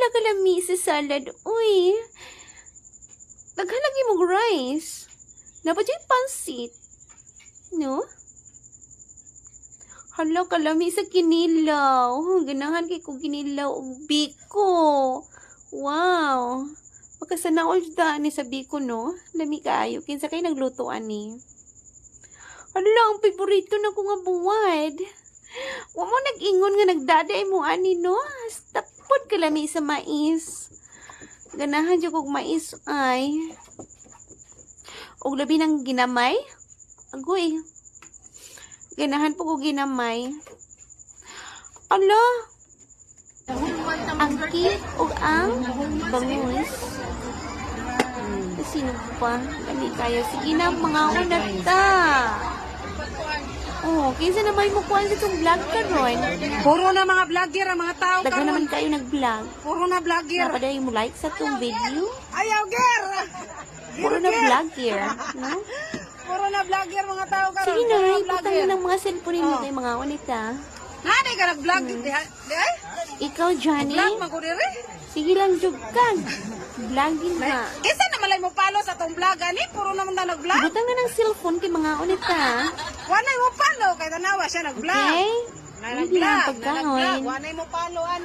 Hala ka lami sa salad. Uy. Naghalagi mo rice. Dapat yung pansit. No? Hala ka lami sa kinilaw. Ganahan kay ko kinilaw og biko. Wow. Makasana all ni sa biko, no? Lami kaayo. Kinsa kay nagluto ani. Hala, ang paborito na ko nga buwad. Wa mo nag-ingon nga nagdaday mo ani, no? Tapod ka lami sa mais. Ganahan dyan kong mais ay. Og labi ng ginamay. Agoy. Ganahan po ko ginamay. Ala. Ang cake o ang bangus. Sino pa? Lami kayo. Sige na, mga unata. Oh, kinsa naman mo kuhan sa itong vlog ka ron? Puro na mga vlogger ang mga tao Daga naman kayo nag-vlog. Puro na vlogger. Napaday mo like sa itong video. Ayaw, ger! Puro na vlogger. No? Puro na vlogger mga tao karon. Sige na, ikutan mo ng mga cellphone mo kay mga unita. Nani ka nag-vlog? Di ay? Ikaw, Johnny? Vlog man ko diri? Sige lang, jugkan. Vlogging ha. Kisa na malay mo follow sa tong vlog ani? Puro naman na nag-vlog. Butang na ng cellphone kay mga unita. Wanay mo follow kay tanawa siya nag-vlog. Okay? Na Hindi lang nag-vlog, pagkaon. Wanay mo follow ani?